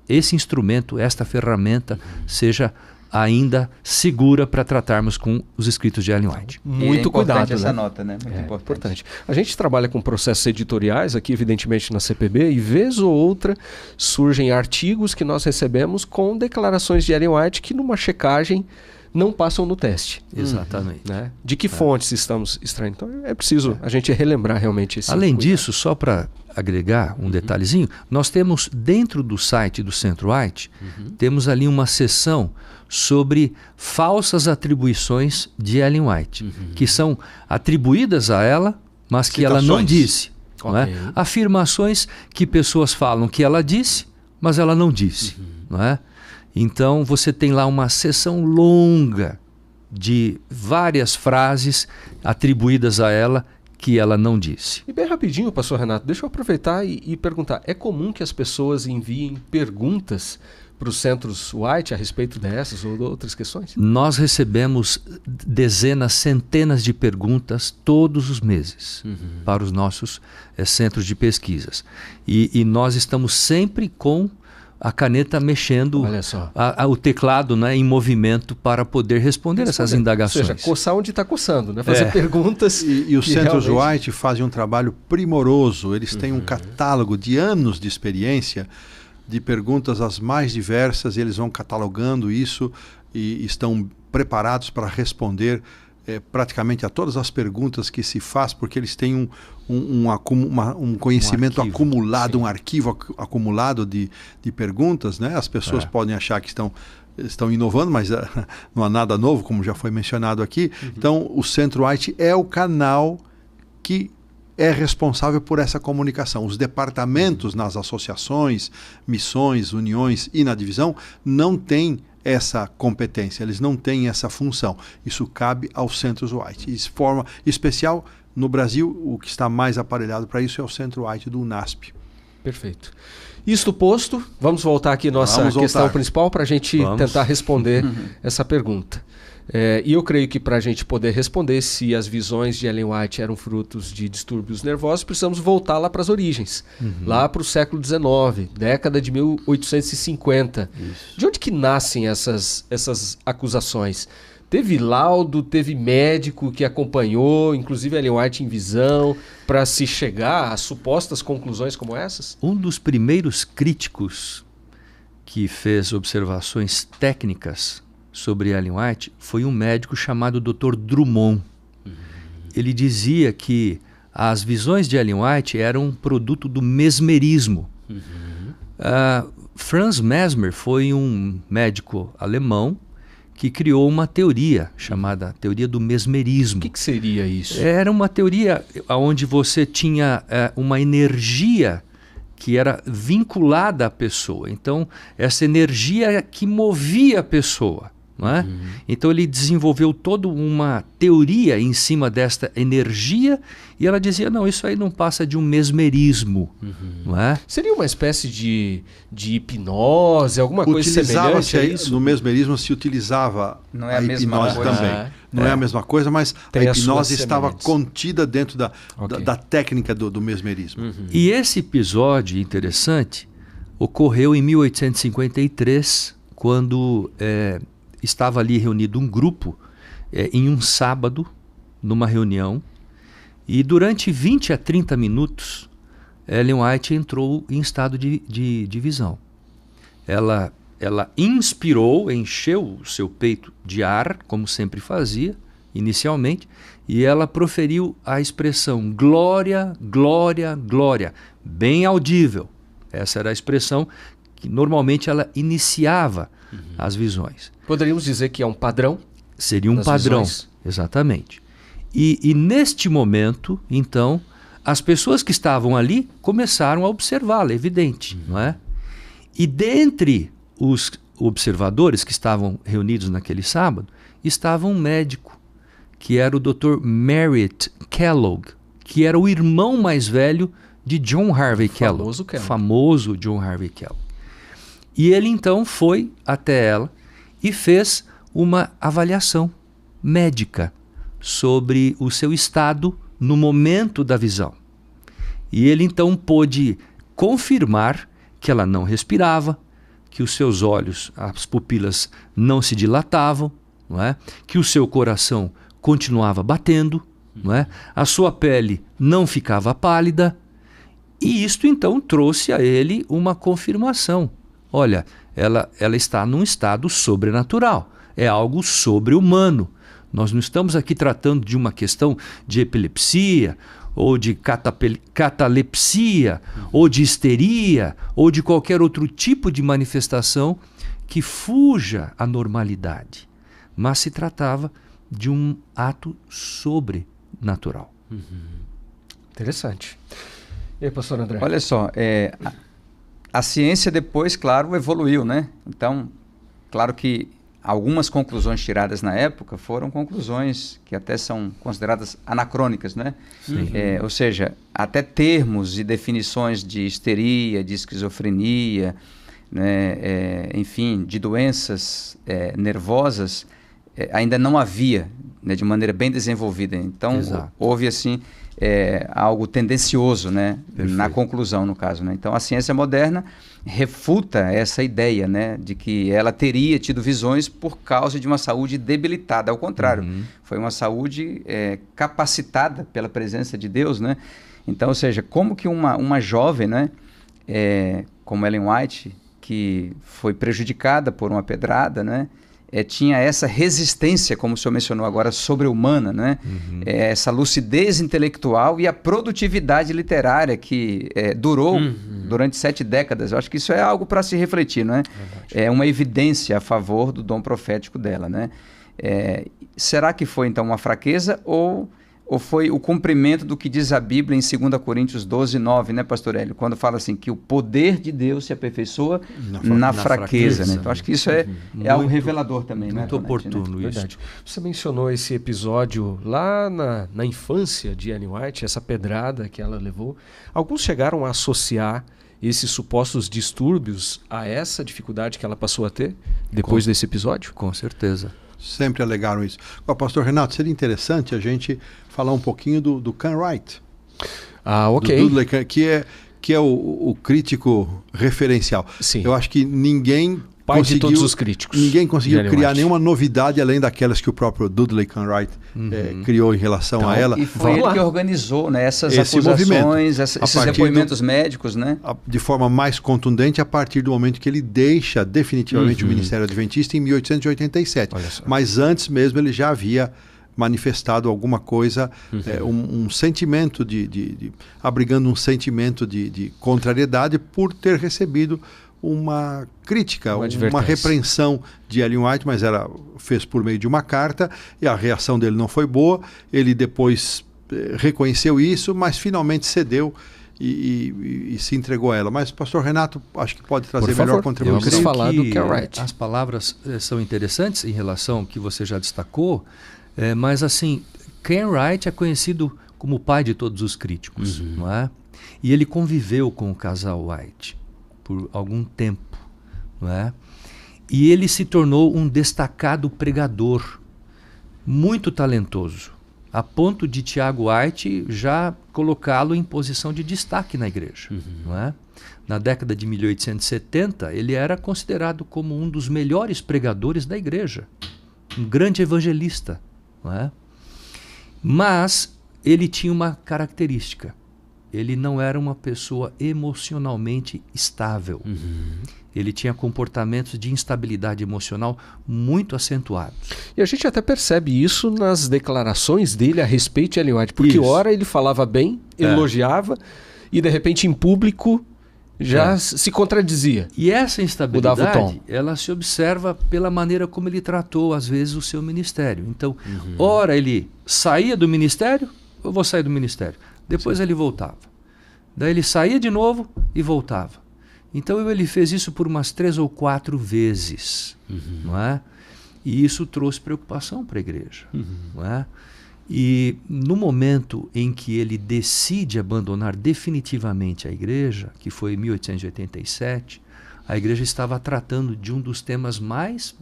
S4: esse instrumento, esta ferramenta, seja ainda segura para tratarmos com os escritos de Ellen White.
S2: Muito cuidado,
S5: essa nota, né? Muito
S2: importante. A gente trabalha com processos editoriais aqui, evidentemente, na CPB, e vez ou outra surgem artigos que nós recebemos com declarações de Ellen White que numa checagem não passam no teste.
S4: Exatamente.
S2: Né? De que fontes estamos extraindo? Então é preciso a gente relembrar realmente esse
S4: Além
S2: cuidado.
S4: disso, só para agregar um detalhezinho, nós temos dentro do site do Centro White, temos ali uma seção sobre falsas atribuições de Ellen White, que são atribuídas a ela, mas que ela não disse. Não é? Afirmações que pessoas falam que ela disse, mas ela não disse. Não é? Então você tem lá uma seção longa de várias frases atribuídas a ela que ela não disse.
S2: E bem rapidinho, pastor Renato, deixa eu aproveitar e perguntar. É comum que as pessoas enviem perguntas para os centros White a respeito dessas ou de outras questões?
S4: Nós recebemos dezenas, centenas de perguntas todos os meses para os nossos centros de pesquisas. E nós estamos sempre com a caneta mexendo, o teclado, né, em movimento para poder responder essas indagações.
S2: Ou seja, coçar onde está coçando, né? Fazer perguntas.
S3: E os centros White fazem um trabalho primoroso. Eles têm um catálogo de anos de experiência, de perguntas as mais diversas, e eles vão catalogando isso e estão preparados para responder praticamente a todas as perguntas que se faz, porque eles têm um conhecimento acumulado, um arquivo acumulado de perguntas, né? As pessoas podem achar que estão inovando, mas não há nada novo, como já foi mencionado aqui. Então, o Centro White é o canal que é responsável por essa comunicação. Os departamentos nas associações, missões, uniões e na divisão não têm essa competência, eles não têm essa função. Isso cabe aos centros White. De forma especial, no Brasil, o que está mais aparelhado para isso é o Centro White do UNASP.
S2: Perfeito. Isto posto, vamos voltar aqui à nossa questão principal para a gente tentar responder essa pergunta. E eu creio que para a gente poder responder se as visões de Ellen White eram frutos de distúrbios nervosos, precisamos voltar lá para as origens, lá para o século XIX, década de 1850. Isso. De onde que nascem essas acusações? Teve laudo, teve médico que acompanhou, inclusive Ellen White em visão, para se chegar a supostas conclusões como essas?
S4: Um dos primeiros críticos que fez observações técnicas sobre Ellen White foi um médico chamado Dr. Drummond. Ele dizia que as visões de Ellen White eram produto do mesmerismo. Franz Mesmer foi um médico alemão que criou uma teoria chamada teoria do mesmerismo.
S2: O que seria isso?
S4: Era uma teoria onde você tinha uma energia que era vinculada à pessoa. Então, essa energia que movia a pessoa. Não é? Então ele desenvolveu toda uma teoria em cima desta energia e ela dizia, não, isso aí não passa de um mesmerismo. Não é?
S2: Seria uma espécie de hipnose, alguma coisa semelhante a isso?
S3: No mesmerismo se utilizava a hipnose também. Não é a mesma coisa, mas a hipnose estava contida dentro da técnica do mesmerismo.
S4: E esse episódio interessante ocorreu em 1853, quando estava ali reunido um grupo em um sábado, numa reunião, e durante 20 a 30 minutos, Ellen White entrou em estado de visão. Ela inspirou, encheu o seu peito de ar, como sempre fazia, inicialmente, e ela proferiu a expressão glória, glória, glória, bem audível. Essa era a expressão que normalmente ela iniciava as visões.
S2: Poderíamos dizer que é um padrão?
S4: Seria um padrão, exatamente. E neste momento, então, as pessoas que estavam ali começaram a observá-la, evidente, não é? E dentre os observadores que estavam reunidos naquele sábado, estava um médico, que era o Dr. Merritt Kellogg, que era o irmão mais velho de John Harvey Kellogg. Famoso John Harvey Kellogg. E ele então foi até ela e fez uma avaliação médica sobre o seu estado no momento da visão. E ele então pôde confirmar que ela não respirava, que os seus olhos, as pupilas não se dilatavam, não é? Que o seu coração continuava batendo, não é? A sua pele não ficava pálida. E isto então trouxe a ele uma confirmação. Olha, ela está num estado sobrenatural, é algo sobre-humano. Nós não estamos aqui tratando de uma questão de epilepsia, ou de catalepsia, ou de histeria, ou de qualquer outro tipo de manifestação que fuja à normalidade. Mas se tratava de um ato sobrenatural.
S2: Interessante. E aí, pastor André?
S5: Olha só, a ciência depois, claro, evoluiu, né? Então, claro que algumas conclusões tiradas na época foram conclusões que até são consideradas anacrônicas, né? Ou seja, até termos e definições de histeria, de esquizofrenia, né, enfim, de doenças nervosas, ainda não havia, né, de maneira bem desenvolvida. Então, houve assim algo tendencioso, né, na conclusão, no caso, né? Então, a ciência moderna refuta essa ideia, né, de que ela teria tido visões por causa de uma saúde debilitada. Ao contrário, foi uma saúde capacitada pela presença de Deus, né? Então, ou seja, como que uma jovem, né, como Ellen White, que foi prejudicada por uma pedrada, né, tinha essa resistência, como o senhor mencionou agora, sobre-humana, né? Essa lucidez intelectual e a produtividade literária que durou durante 7 décadas. Eu acho que isso é algo para se refletir, não é? É uma evidência a favor do dom profético dela, né? Será que foi então uma fraqueza ou foi o cumprimento do que diz a Bíblia em 2 Coríntios 12, 9, né, pastor Hélio? Quando fala assim que o poder de Deus se aperfeiçoa na fraqueza, né? Então acho que isso é algo revelador também, né?
S4: Muito oportuno,
S2: né?
S4: Isso.
S2: Verdade. Você mencionou esse episódio lá na infância de Ellen White, essa pedrada que ela levou. Alguns chegaram a associar esses supostos distúrbios a essa dificuldade que ela passou a ter depois desse episódio?
S4: Com certeza.
S3: Sempre alegaram isso. Pastor Renato, seria interessante a gente falar um pouquinho do Ken Wright.
S2: Ok.
S3: Do Dudley, que é o crítico referencial.
S2: Sim.
S3: Eu acho que ninguém
S2: pai de todos os críticos.
S3: Ninguém conseguiu criar nenhuma novidade além daquelas que o próprio Dudley Ken Wright criou em relação a ela.
S5: E foi ele que organizou, né, essas
S3: esse
S5: acusações, esses depoimentos médicos, né?
S3: De forma mais contundente a partir do momento que ele deixa definitivamente o Ministério Adventista em 1887. Mas antes mesmo ele já havia manifestado alguma coisa, um sentimento abrigando um sentimento de contrariedade por ter recebido uma crítica, uma repreensão de Ellen White, mas ela fez por meio de uma carta e a reação dele não foi boa. Ele depois reconheceu isso, mas finalmente cedeu e se entregou a ela. Mas pastor Renato, acho que pode trazer melhor contribuição.
S2: Vamos falar do Ken Wright.
S4: As palavras são interessantes em relação ao que você já destacou, mas assim, Ken Wright é conhecido como o pai de todos os críticos, não é? E ele conviveu com o casal White por algum tempo, não é? E ele se tornou um destacado pregador, muito talentoso, a ponto de Tiago White já colocá-lo em posição de destaque na igreja, não é? Na década de 1870, ele era considerado como um dos melhores pregadores da igreja, um grande evangelista, não é? Mas ele tinha uma característica. Ele não era uma pessoa emocionalmente estável. Ele tinha comportamentos de instabilidade emocional muito acentuados.
S2: E a gente até percebe isso nas declarações dele a respeito de Ellen White, porque ora ele falava bem, elogiava, e de repente em público já se contradizia.
S4: E essa instabilidade, ela se observa pela maneira como ele tratou, às vezes, o seu ministério. Então, ora ele saía do ministério, eu vou sair do ministério. Depois ele voltava. Daí ele saía de novo e voltava. Então ele fez isso por umas 3 ou 4 vezes. Não é? E isso trouxe preocupação para a igreja. Não é? E no momento em que ele decide abandonar definitivamente a igreja, que foi em 1887, a igreja estava tratando de um dos temas mais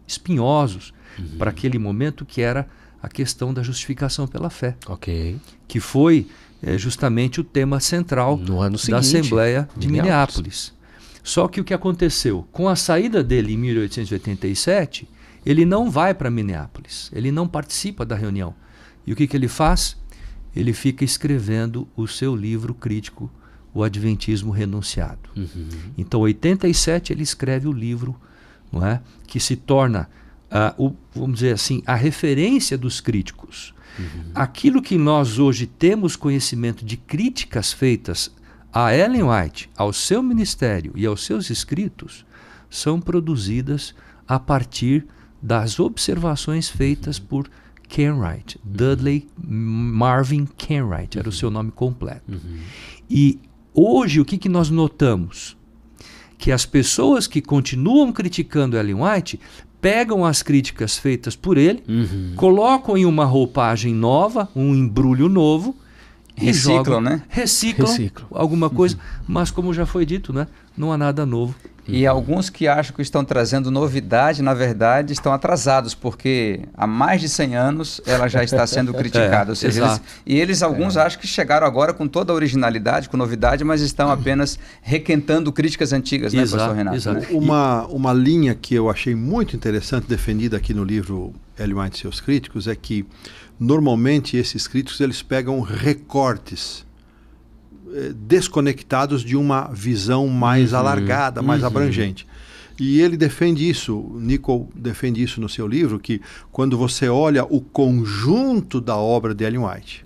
S4: espinhosos para aquele momento, que era a questão da justificação pela fé. Que foi justamente o tema central da Assembleia de Minneapolis. Só que o que aconteceu? Com a saída dele em 1887, ele não vai para Minneapolis, ele não participa da reunião. E o que ele faz? Ele fica escrevendo o seu livro crítico, O Adventismo Renunciado. Então, em 87, ele escreve o livro, não é? Que se torna, vamos dizer assim, a referência dos críticos. Aquilo que nós hoje temos conhecimento de críticas feitas a Ellen White, ao seu ministério e aos seus escritos, são produzidas a partir das observações feitas por Ken Wright, Dudley Marvin Ken Wright, era o seu nome completo. E hoje o que nós notamos? Que as pessoas que continuam criticando Ellen White pegam as críticas feitas por ele, colocam em uma roupagem nova, um embrulho novo,
S5: reciclam, né?
S4: Reciclam alguma coisa, mas como já foi dito, né? não há nada novo.
S5: E alguns que acham que estão trazendo novidade, na verdade, estão atrasados, porque há mais de 100 anos ela já está sendo criticada. Ou seja, alguns acham que chegaram agora com toda a originalidade, com novidade, mas estão apenas requentando críticas antigas, né, pastor Renato?
S4: Exato.
S3: Uma linha que eu achei muito interessante, defendida aqui no livro Ellen White e seus críticos, é que normalmente esses críticos eles pegam recortes desconectados de uma visão mais alargada, mais abrangente. E ele defende isso, Nichol defende isso no seu livro, que quando você olha o conjunto da obra de Ellen White,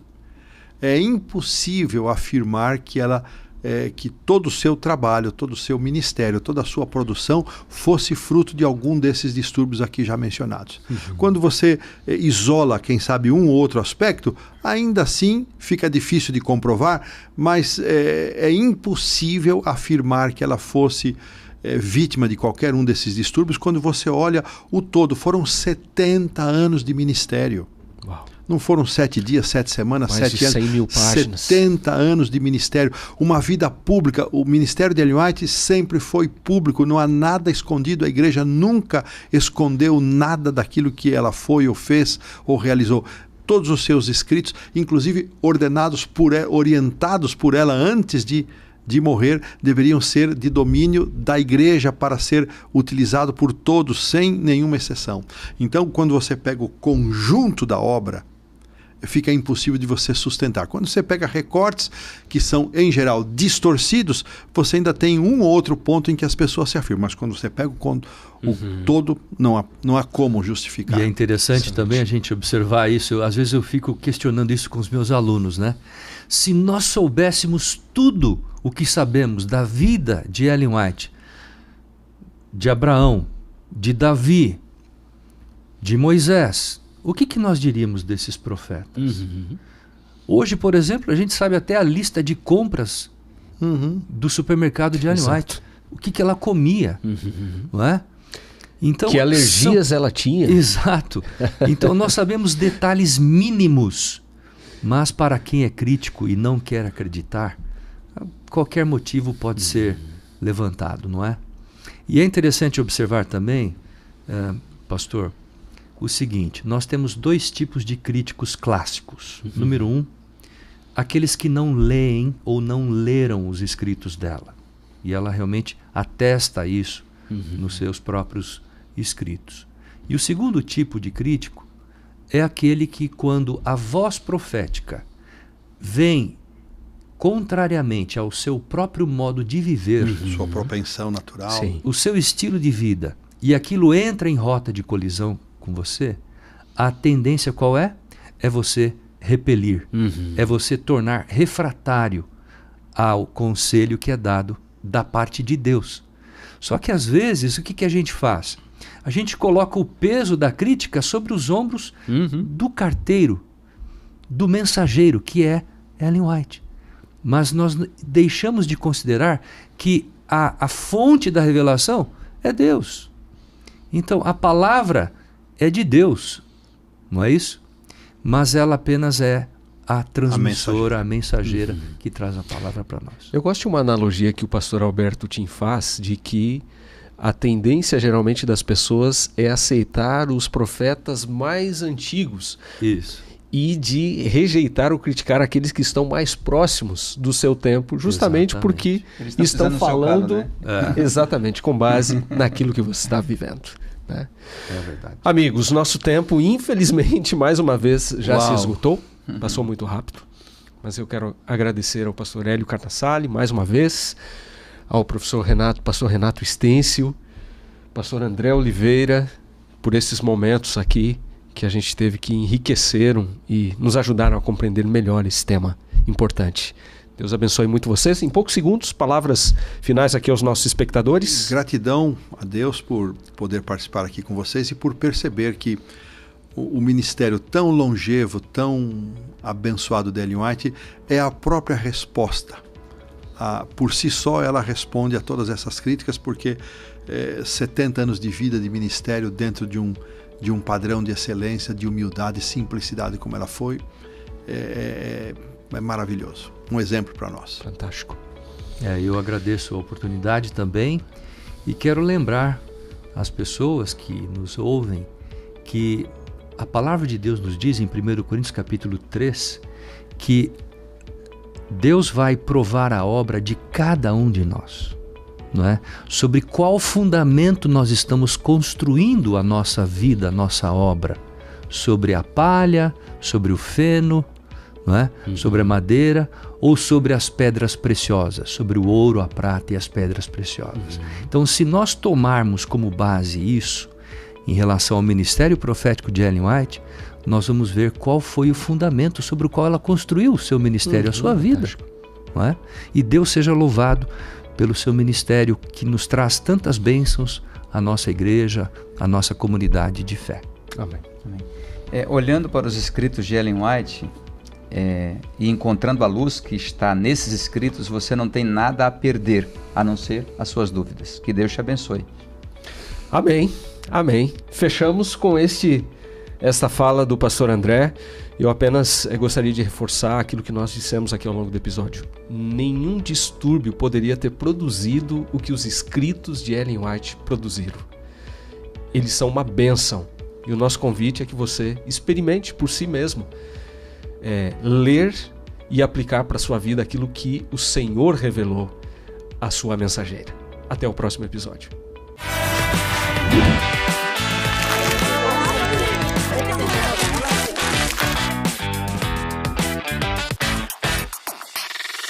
S3: é impossível afirmar que que todo o seu trabalho, todo o seu ministério, toda a sua produção fosse fruto de algum desses distúrbios aqui já mencionados. Quando você isola, quem sabe, um ou outro aspecto, ainda assim fica difícil de comprovar, mas é impossível afirmar que ela fosse vítima de qualquer um desses distúrbios quando você olha o todo. Foram 70 anos de ministério. Uau. Não foram 7 dias, 7 semanas,
S2: mais
S3: 7 anos.
S2: 100 mil páginas.
S3: 70 anos de ministério. Uma vida pública. O ministério de Ellen White sempre foi público. Não há nada escondido. A igreja nunca escondeu nada daquilo que ela foi ou fez ou realizou. Todos os seus escritos, inclusive orientados por ela antes de morrer, deveriam ser de domínio da igreja para ser utilizado por todos, sem nenhuma exceção. Então, quando você pega o conjunto da obra, fica impossível de você sustentar. Quando você pega recortes que são, em geral, distorcidos, você ainda tem um ou outro ponto em que as pessoas se afirmam. Mas quando você pega o todo, não há como justificar.
S4: E é interessante também a gente observar isso. Às vezes eu fico questionando isso com os meus alunos, né? Se nós soubéssemos tudo o que sabemos da vida de Ellen White, de Abraão, de Davi, de Moisés, o que nós diríamos desses profetas? Hoje, por exemplo, a gente sabe até a lista de compras do supermercado de Ellen White. O que ela comia, não é? Então,
S2: que alergias ela tinha.
S4: Exato. Então nós sabemos detalhes mínimos, mas para quem é crítico e não quer acreditar, qualquer motivo pode ser levantado, não é? E é interessante observar também, pastor, o seguinte: nós temos 2 tipos de críticos clássicos. Número 1, aqueles que não leem ou não leram os escritos dela. E ela realmente atesta isso nos seus próprios escritos. E o segundo tipo de crítico é aquele que, quando a voz profética vem contrariamente ao seu próprio modo de viver,
S3: sua propensão natural,
S4: o seu estilo de vida, e aquilo entra em rota de colisão com você, a tendência qual é? É você repelir, é você tornar refratário ao conselho que é dado da parte de Deus. Só que às vezes o que a gente faz? A gente coloca o peso da crítica sobre os ombros do carteiro, do mensageiro, que é Ellen White. Mas nós deixamos de considerar que a fonte da revelação é Deus. Então a palavra é de Deus, não é isso? Mas ela apenas é a transmissora, a mensageira que traz a palavra para nós.
S2: Eu gosto de uma analogia que o pastor Alberto Tim faz, de que a tendência geralmente das pessoas é aceitar os profetas mais antigos.
S4: Isso.
S2: E de rejeitar ou criticar aqueles que estão mais próximos do seu tempo, justamente porque estão falando exatamente com base naquilo que você está vivendo. Né?
S4: É verdade.
S2: Amigos, nosso tempo, infelizmente, mais uma vez já se esgotou. Passou muito rápido. Mas eu quero agradecer ao pastor Hélio Cartassali, mais uma vez, ao pastor Renato Estêncio, pastor André Oliveira, por esses momentos aqui que a gente teve que enriqueceram e nos ajudaram a compreender melhor esse tema importante. Deus abençoe muito vocês. Em poucos segundos, palavras finais aqui aos nossos espectadores.
S3: Gratidão a Deus por poder participar aqui com vocês e por perceber que o ministério tão longevo, tão abençoado de Ellen White é a própria resposta. Por si só, ela responde a todas essas críticas, porque 70 anos de vida de ministério dentro de um padrão de excelência, de humildade e simplicidade como ela foi, é maravilhoso. Um exemplo para nós.
S2: Fantástico.
S4: Eu agradeço a oportunidade também e quero lembrar as pessoas que nos ouvem que a palavra de Deus nos diz em 1 Coríntios capítulo 3 que Deus vai provar a obra de cada um de nós, não é? Sobre qual fundamento nós estamos construindo a nossa vida, a nossa obra, sobre a palha, sobre o feno, não é? Sobre a madeira ou sobre as pedras preciosas, sobre o ouro, a prata e as pedras preciosas. Então, se nós tomarmos como base isso, em relação ao ministério profético de Ellen White, nós vamos ver qual foi o fundamento sobre o qual ela construiu o seu ministério, a sua vida. Não é? E Deus seja louvado pelo seu ministério que nos traz tantas bênçãos à nossa igreja, à nossa comunidade de fé.
S2: Amém.
S5: Olhando para os escritos de Ellen White e encontrando a luz que está nesses escritos, você não tem nada a perder, a não ser as suas dúvidas. Que Deus te abençoe.
S2: Amém. Amém. Fechamos com esta fala do pastor André. Eu apenas gostaria de reforçar aquilo que nós dissemos aqui ao longo do episódio. Nenhum distúrbio poderia ter produzido o que os escritos de Ellen White produziram. Eles são uma bênção. E o nosso convite é que você experimente por si mesmo ler e aplicar para a sua vida aquilo que o Senhor revelou à sua mensageira. Até o próximo episódio.